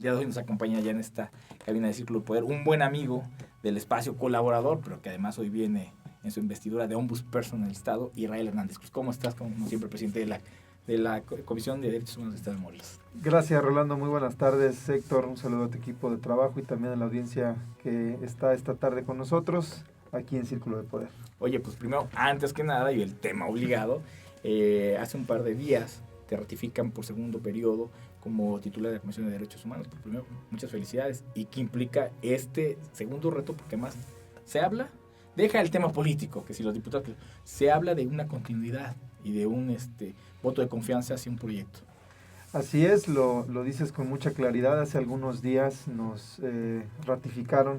Ya hoy nos acompaña ya en esta cabina de Círculo de Poder un buen amigo del espacio, colaborador, pero que además hoy viene en su investidura de Ombudsperson del Estado, Israel Hernández Cruz. ¿Cómo estás? Como siempre, presidente de la Comisión de Derechos Humanos del Estado de Morelos. Gracias, Rolando. Muy buenas tardes, Héctor. Un saludo a tu equipo de trabajo y también a la audiencia que está esta tarde con nosotros aquí en Círculo de Poder. Oye, pues primero, antes que nada, y el tema obligado, hace un par de días te ratifican por segundo periodo como titular de la Comisión de Derechos Humanos. Por primero, muchas felicidades. ¿Y qué implica este segundo reto? Porque más se habla, deja el tema político, que si los diputados, se habla de una continuidad y de un voto de confianza hacia un proyecto. Así es, lo dices con mucha claridad. Hace algunos días nos ratificaron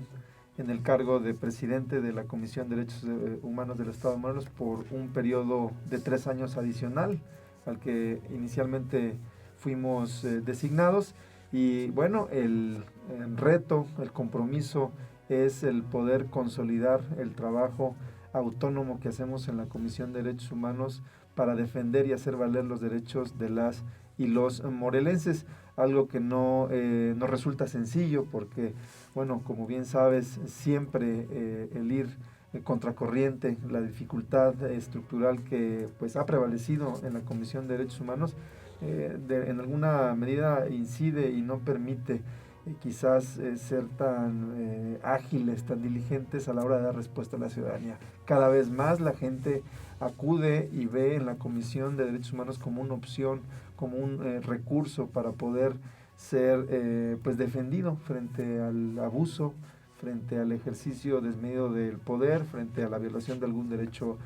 en el cargo de presidente de la Comisión de Derechos Humanos del Estado de Morelos por un periodo de 3 años adicional al que inicialmente fuimos designados. Y bueno, el reto, el compromiso es el poder consolidar el trabajo autónomo que hacemos en la Comisión de Derechos Humanos para defender y hacer valer los derechos de las y los morelenses, algo que no nos resulta sencillo porque, bueno, como bien sabes, siempre el ir contracorriente, la dificultad estructural que pues ha prevalecido en la Comisión de Derechos Humanos, en alguna medida incide y no permite quizás ser tan ágiles, tan diligentes a la hora de dar respuesta a la ciudadanía. Cada vez más la gente acude y ve en la Comisión de Derechos Humanos como una opción, como un recurso para poder ser pues defendido frente al abuso, frente al ejercicio desmedido del poder, frente a la violación de algún derecho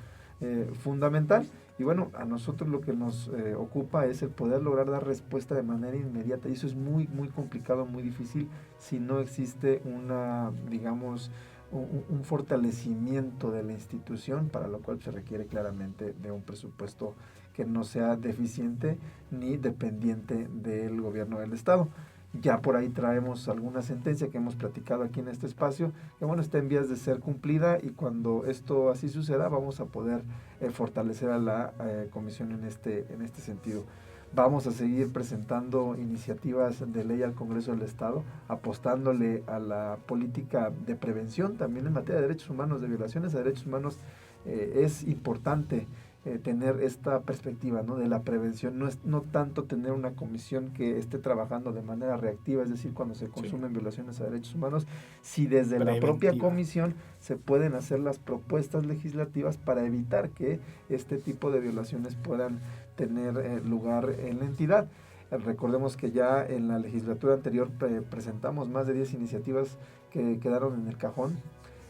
fundamental. Y bueno, a nosotros lo que nos ocupa es el poder lograr dar respuesta de manera inmediata. Y eso es muy, muy complicado, muy difícil si no existe una, digamos, un fortalecimiento de la institución, para lo cual se requiere claramente de un presupuesto que no sea deficiente ni dependiente del gobierno del Estado. Ya por ahí traemos alguna sentencia que hemos platicado aquí en este espacio, que bueno, está en vías de ser cumplida y cuando esto así suceda vamos a poder fortalecer a la comisión en este sentido. Vamos a seguir presentando iniciativas de ley al Congreso del Estado, apostándole a la política de prevención también en materia de derechos humanos, de violaciones a derechos humanos. Es importante tener esta perspectiva, ¿no?, de la prevención, no tanto tener una comisión que esté trabajando de manera reactiva, es decir, cuando se consumen violaciones a derechos humanos, si desde la propia comisión se pueden hacer las propuestas legislativas para evitar que este tipo de violaciones puedan tener lugar en la entidad. Recordemos que ya en la legislatura anterior presentamos más de 10 iniciativas que quedaron en el cajón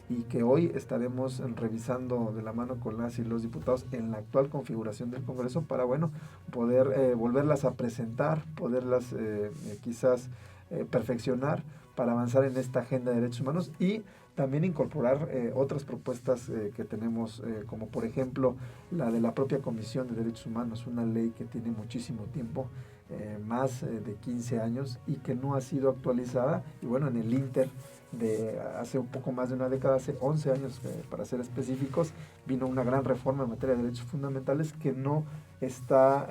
y que hoy estaremos revisando de la mano con las y los diputados en la actual configuración del Congreso para, bueno, poder volverlas a presentar, poderlas quizás perfeccionar para avanzar en esta agenda de derechos humanos y también incorporar otras propuestas que tenemos, como por ejemplo la de la propia Comisión de Derechos Humanos, una ley que tiene muchísimo tiempo, más de 15 años y que no ha sido actualizada y bueno, en el Inter de hace un poco más de una década, hace 11 años para ser específicos, vino una gran reforma en materia de derechos fundamentales que no está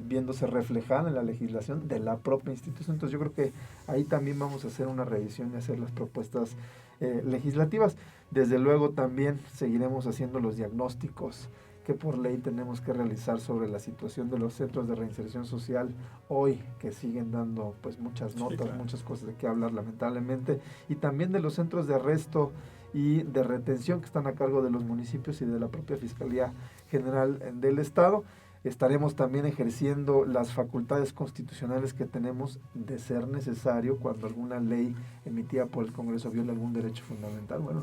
viéndose reflejada en la legislación de la propia institución. Entonces yo creo que ahí también vamos a hacer una revisión y hacer las propuestas legislativas. Desde luego también seguiremos haciendo los diagnósticos que por ley tenemos que realizar sobre la situación de los centros de reinserción social hoy, que siguen dando pues muchas notas, sí, claro, muchas cosas de qué hablar lamentablemente, y también de los centros de arresto y de retención que están a cargo de los municipios y de la propia Fiscalía General del Estado. Estaremos también ejerciendo las facultades constitucionales que tenemos de ser necesario cuando alguna ley emitida por el Congreso viola algún derecho fundamental. Bueno,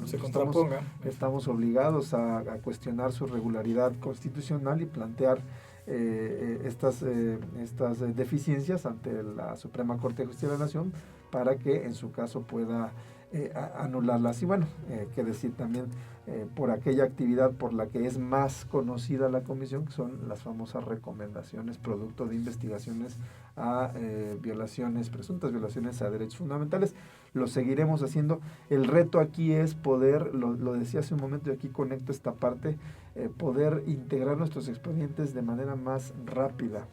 estamos obligados a cuestionar su regularidad constitucional y plantear estas deficiencias ante la Suprema Corte de Justicia de la Nación para que en su caso pueda anularlas. Y bueno, que decir también por aquella actividad por la que es más conocida la comisión, que son las famosas recomendaciones producto de investigaciones a violaciones, presuntas violaciones a derechos fundamentales. Lo seguiremos haciendo. El reto aquí es poder, lo decía hace un momento y aquí conecto esta parte, poder integrar nuestros expedientes de manera más rápida,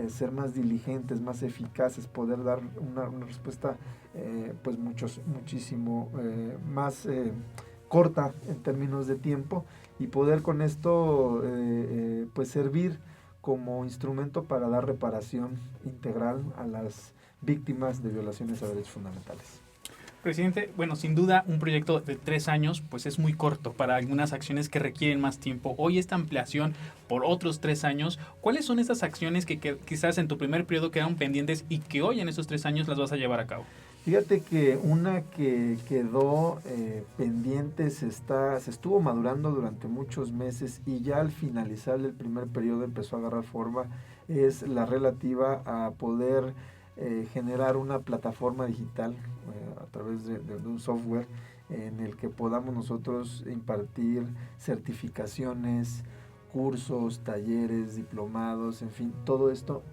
ser más diligentes, más eficaces, poder dar una respuesta pues muchísimo más corta en términos de tiempo, y poder con esto pues servir como instrumento para dar reparación integral a las víctimas de violaciones a derechos fundamentales. Presidente, bueno, sin duda un proyecto de 3 años pues es muy corto para algunas acciones que requieren más tiempo. Hoy esta ampliación por otros 3 años, ¿cuáles son esas acciones que quizás en tu primer periodo quedaron pendientes y que hoy en esos 3 años las vas a llevar a cabo? Fíjate que una que quedó pendiente se estuvo madurando durante muchos meses, y ya al finalizar el primer periodo empezó a agarrar forma, es la relativa a poder generar una plataforma digital a través de un software en el que podamos nosotros impartir certificaciones, cursos, talleres, diplomados, en fin, todo esto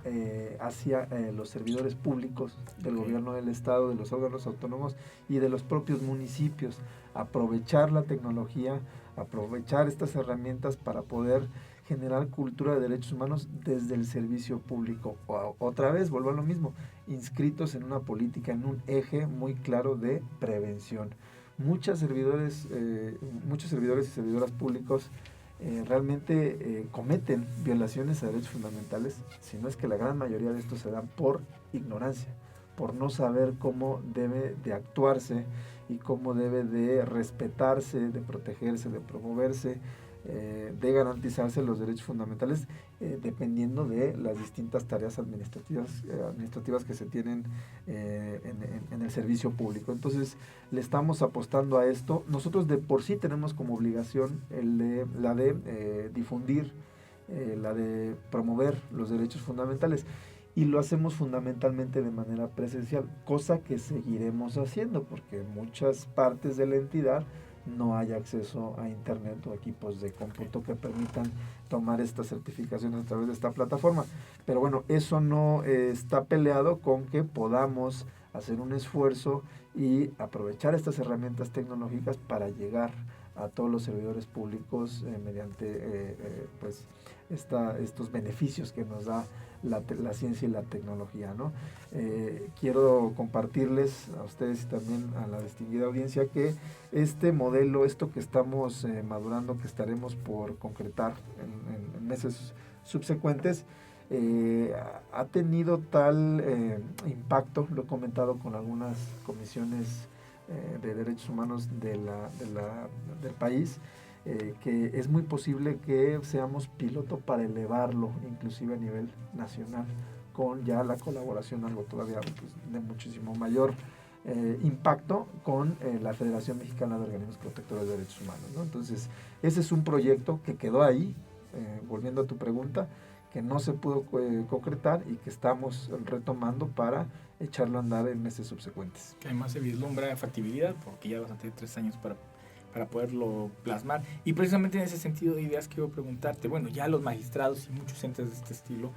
hacia los servidores públicos del gobierno del estado, de los órganos autónomos y de los propios municipios. Aprovechar la tecnología, aprovechar estas herramientas para poder generar cultura de derechos humanos desde el servicio público. Otra vez, vuelvo a lo mismo, inscritos en una política, en un eje muy claro de prevención. Muchos servidores y servidoras públicos realmente cometen violaciones a derechos fundamentales, si no es que la gran mayoría de estos se dan por ignorancia, por no saber cómo debe de actuarse y cómo debe de respetarse, de protegerse, de promoverse, de garantizarse los derechos fundamentales, dependiendo de las distintas tareas administrativas que se tienen en el servicio público. Entonces, le estamos apostando a esto. Nosotros de por sí tenemos como obligación la de difundir, la de promover los derechos fundamentales, y lo hacemos fundamentalmente de manera presencial, cosa que seguiremos haciendo porque en muchas partes de la entidad no hay acceso a internet o equipos de cómputo que permitan tomar estas certificaciones a través de esta plataforma. Pero bueno, eso no está peleado con que podamos hacer un esfuerzo y aprovechar estas herramientas tecnológicas para llegar a todos los servidores públicos mediante pues estos beneficios que nos da la ciencia y la tecnología, ¿no? Quiero compartirles a ustedes y también a la distinguida audiencia que este modelo, esto que estamos madurando, que estaremos por concretar en meses subsecuentes, ha tenido tal impacto, lo he comentado con algunas comisiones de derechos humanos del país, que es muy posible que seamos piloto para elevarlo inclusive a nivel nacional, con ya la colaboración, algo todavía pues, de muchísimo mayor impacto, con la Federación Mexicana de Organismos Protectores de Derechos Humanos, ¿no? Entonces, ese es un proyecto que quedó ahí, volviendo a tu pregunta, que no se pudo concretar y que estamos retomando para echarlo a andar en meses subsecuentes. Que además se vislumbra factibilidad, porque ya vas a tener 3 años para poderlo plasmar. Y precisamente en ese sentido de ideas quiero preguntarte, bueno, ya los magistrados y muchos entes de este estilo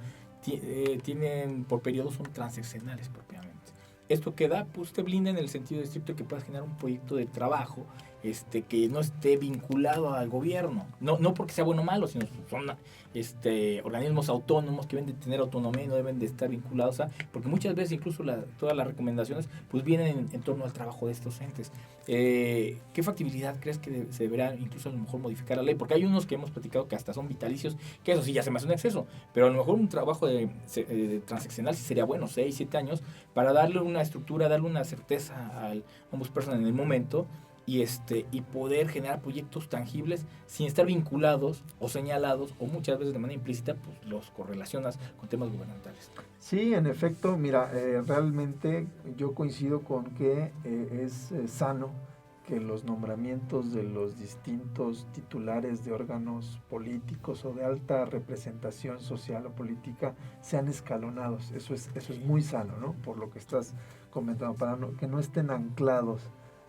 tienen por periodos, son transaccionales propiamente. Esto que da, pues te blinda en el sentido estricto que puedas generar un proyecto de trabajo que no esté vinculado al gobierno. No porque sea bueno o malo, sino son organismos autónomos que deben de tener autonomía y no deben de estar vinculados porque muchas veces incluso todas las recomendaciones pues vienen en torno al trabajo de estos entes. ¿Qué factibilidad crees que se deberá incluso a lo mejor modificar la ley? Porque hay unos que hemos platicado que hasta son vitalicios, que eso sí ya se me hace un exceso, pero a lo mejor un trabajo de transaccional sí sería bueno, 6, 7 años, para darle una estructura, darle una certeza al ombudsperson en el momento, y poder generar proyectos tangibles sin estar vinculados o señalados, o muchas veces de manera implícita pues los correlacionas con temas gubernamentales. Sí, en efecto, mira, realmente yo coincido con que es sano que los nombramientos de los distintos titulares de órganos políticos o de alta representación social o política sean escalonados. Eso es muy sano, ¿no? Por lo que estás comentando, para que no estén anclados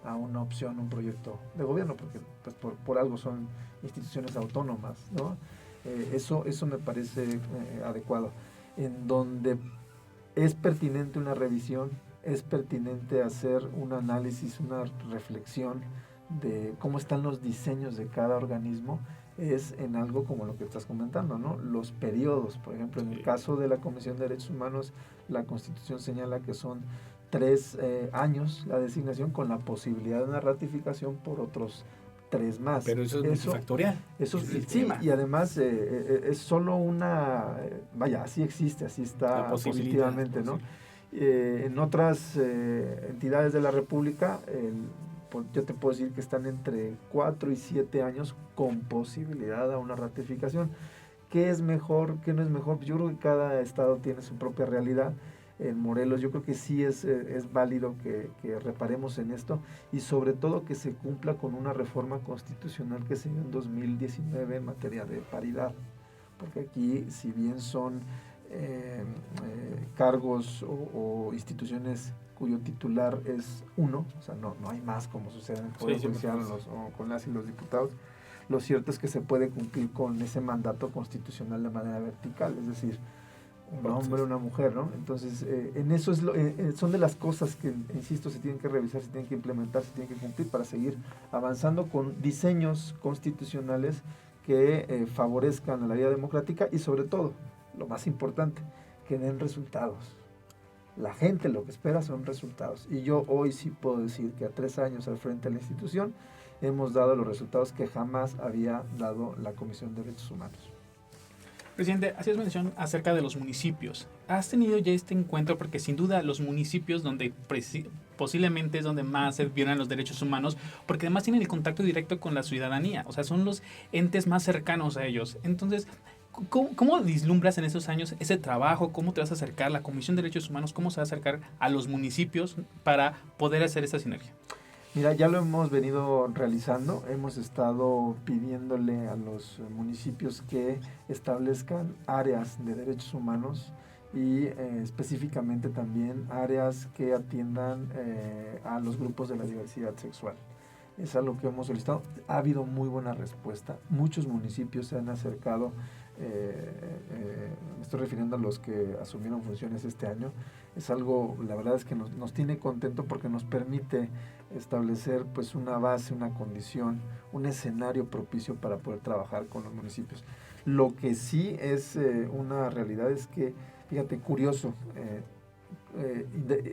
a una opción, un proyecto de gobierno, porque pues por algo son instituciones autónomas, ¿no? Eso me parece adecuado. En donde es pertinente una revisión, es pertinente hacer un análisis, una reflexión de cómo están los diseños de cada organismo, es en algo como lo que estás comentando, ¿no? Los periodos, por ejemplo, en el caso de la Comisión de Derechos Humanos, la Constitución señala que son 3 años la designación con la posibilidad de una ratificación por otros 3 más. Pero eso es multifactorial. Eso es el sí, tema. y además es solo una, vaya, así existe, así está positivamente, ¿no? En otras entidades de la República, yo te puedo decir que están entre 4 y 7 años con posibilidad a una ratificación. ¿Qué es mejor? ¿Qué no es mejor? Yo creo que cada estado tiene su propia realidad. En Morelos yo creo que sí es válido que reparemos en esto y sobre todo que se cumpla con una reforma constitucional que se dio en 2019 en materia de paridad. Porque aquí, si bien son cargos o instituciones cuyo titular es uno, o sea, no hay más como sucede en el Poder Judicial o con las y los diputados, lo cierto es que se puede cumplir con ese mandato constitucional de manera vertical, es decir, un hombre, una mujer, ¿no? Entonces, en eso son de las cosas que, insisto, se tienen que revisar, se tienen que implementar, se tienen que cumplir para seguir avanzando con diseños constitucionales que favorezcan a la vida democrática y sobre todo, lo más importante, que den resultados. La gente lo que espera son resultados. Y yo hoy sí puedo decir que a 3 años al frente de la institución hemos dado los resultados que jamás había dado la Comisión de Derechos Humanos. Presidente, hacías mención acerca de los municipios. ¿Has tenido ya este encuentro? Porque sin duda los municipios donde posiblemente es donde más se violan los derechos humanos, porque además tienen el contacto directo con la ciudadanía, o sea, son los entes más cercanos a ellos. Entonces, ¿cómo vislumbras en esos años ese trabajo? ¿Cómo te vas a acercar? La Comisión de Derechos Humanos, ¿cómo se va a acercar a los municipios para poder hacer esa sinergia? Mira, ya lo hemos venido realizando, hemos estado pidiéndole a los municipios que establezcan áreas de derechos humanos y específicamente también áreas que atiendan a los grupos de la diversidad sexual. Es algo que hemos solicitado. Ha habido muy buena respuesta. Muchos municipios se han acercado, me estoy refiriendo a los que asumieron funciones este año. Es algo, la verdad es que nos tiene contento porque nos permite establecer pues una base, una condición, un escenario propicio para poder trabajar con los municipios. Lo que sí es una realidad es que, fíjate, curioso,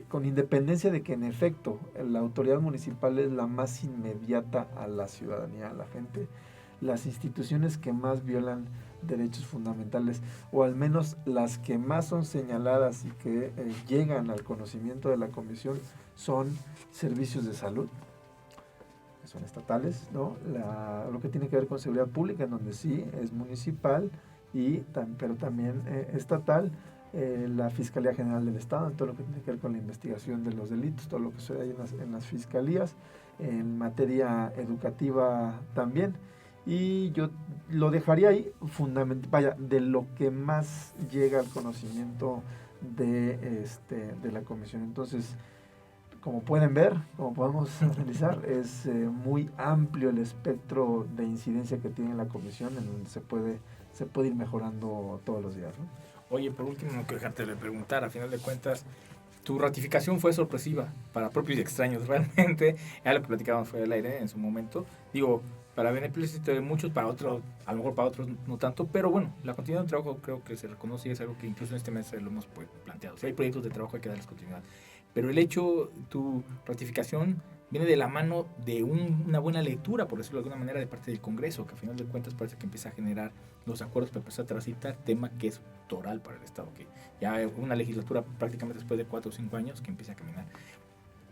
con independencia de que en efecto la autoridad municipal es la más inmediata a la ciudadanía, a la gente, las instituciones que más violan derechos fundamentales, o al menos las que más son señaladas y que llegan al conocimiento de la comisión, son servicios de salud, que son estatales, ¿no? Lo que tiene que ver con seguridad pública, en donde sí es municipal, pero también estatal, la Fiscalía General del Estado, en todo lo que tiene que ver con la investigación de los delitos, todo lo que sucede en las fiscalías, en materia educativa también. Y yo lo dejaría ahí, de lo que más llega al conocimiento de la comisión. Entonces, como pueden ver, como podemos analizar, es muy amplio el espectro de incidencia que tiene la comisión, en donde se puede ir mejorando todos los días, ¿no? Oye, por último, no quiero dejarte de preguntar, a final de cuentas, tu ratificación fue sorpresiva para propios y extraños, realmente. Ya lo que platicábamos fuera del aire en su momento. Digo, para beneficio de muchos, para otros, a lo mejor para otros no tanto, pero bueno, la continuidad del trabajo creo que se reconoce y es algo que incluso en este mes lo hemos planteado. Si hay proyectos de trabajo hay que darles continuidad. Pero el hecho, tu ratificación viene de la mano de una buena lectura, por decirlo de alguna manera, de parte del Congreso, que a final de cuentas parece que empieza a generar los acuerdos para empezar a transitar, tema que es toral para el Estado, que ya una legislatura prácticamente después de 4 o 5 años que empieza a caminar.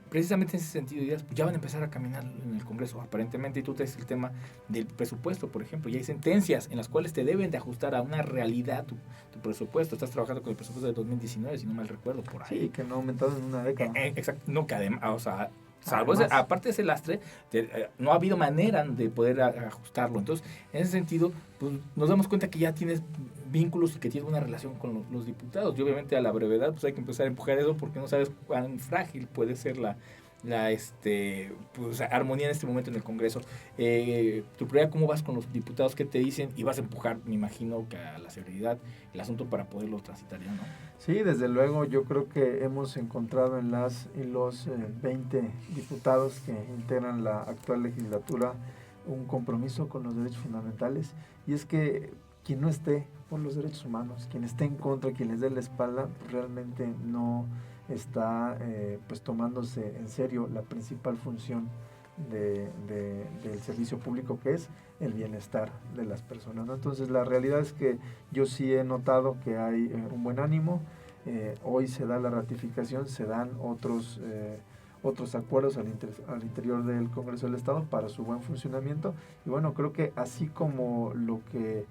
Precisamente en ese sentido, ya van a empezar a caminar en el Congreso, aparentemente, y tú traes el tema del presupuesto, por ejemplo, y hay sentencias en las cuales te deben de ajustar a una realidad tu presupuesto. Estás trabajando con el presupuesto de 2019, si no mal recuerdo, por ahí. Sí, que no ha aumentado en una década. Exacto, no, que además, o sea, salvo aparte de ese lastre, no ha habido manera de poder ajustarlo. Entonces, en ese sentido, pues, nos damos cuenta que ya tienes vínculos y que tienes una relación con los diputados. Y obviamente a la brevedad pues hay que empezar a empujar eso porque no sabes cuán frágil puede ser la armonía en este momento en el Congreso. Tu prioridad, ¿cómo vas con los diputados? ¿Qué te dicen? Y vas a empujar, me imagino, que a la severidad el asunto para poderlo transitar ya, ¿no? Sí, desde luego, yo creo que hemos encontrado en los 20 diputados que integran la actual legislatura un compromiso con los derechos fundamentales, y es que quien no esté por los derechos humanos, quien esté en contra, quien les dé la espalda, pues realmente no está pues tomándose en serio la principal función del servicio público, que es el bienestar de las personas, ¿no? Entonces la realidad es que yo sí he notado que hay un buen ánimo. Hoy se da la ratificación, se dan otros acuerdos al interior del Congreso del Estado para su buen funcionamiento, y bueno, creo que así como lo que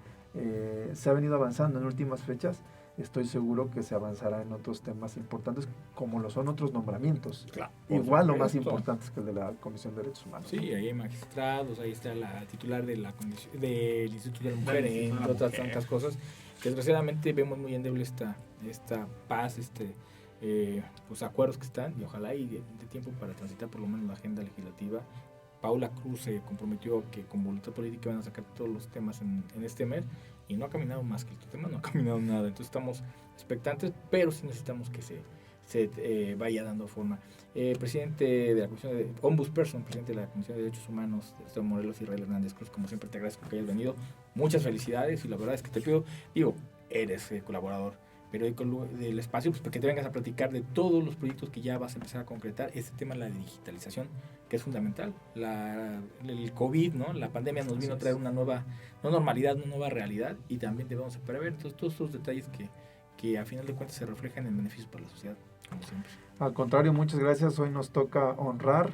se ha venido avanzando en últimas fechas, estoy seguro que se avanzará en otros temas importantes, como lo son otros nombramientos, Claro, igual o más importantes que el de la Comisión de Derechos Humanos. Sí, ahí hay magistrados, ahí está la titular de la del Instituto de la Mujer, entre otras tantas cosas. Desgraciadamente vemos muy endeble esta paz, pues acuerdos que están, y ojalá y de tiempo para transitar por lo menos la agenda legislativa. Paula Cruz se comprometió que con voluntad política van a sacar todos los temas en este mes, y no ha caminado más que el tema, no ha caminado nada. Entonces estamos expectantes, pero sí necesitamos que se vaya dando forma. Presidente de la Comisión de Ombudsperson, presidente de la Comisión de Derechos Humanos, Estado Morelos, Israel Hernández Cruz, como siempre te agradezco que hayas venido. Muchas felicidades, y la verdad es que te pido, eres colaborador periódico del espacio, pues para que te vengas a platicar de todos los proyectos que ya vas a empezar a concretar. Este tema de la digitalización, que es fundamental. El COVID, ¿no? La pandemia nos vino a traer una nueva, no normalidad, una nueva realidad, y también debemos prever. Entonces, todos estos detalles que a final de cuentas se reflejan en beneficios para la sociedad, como siempre. Al contrario, muchas gracias. Hoy nos toca honrar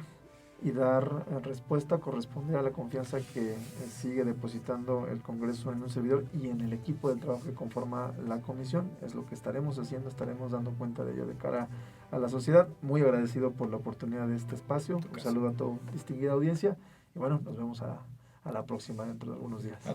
y dar respuesta, corresponder a la confianza que sigue depositando el Congreso en un servidor y en el equipo de trabajo que conforma la comisión. Es lo que estaremos haciendo, estaremos dando cuenta de ello de cara a la sociedad. Muy agradecido por la oportunidad de este espacio. Un saludo a toda distinguida audiencia, y bueno, nos vemos a la próxima dentro de algunos días.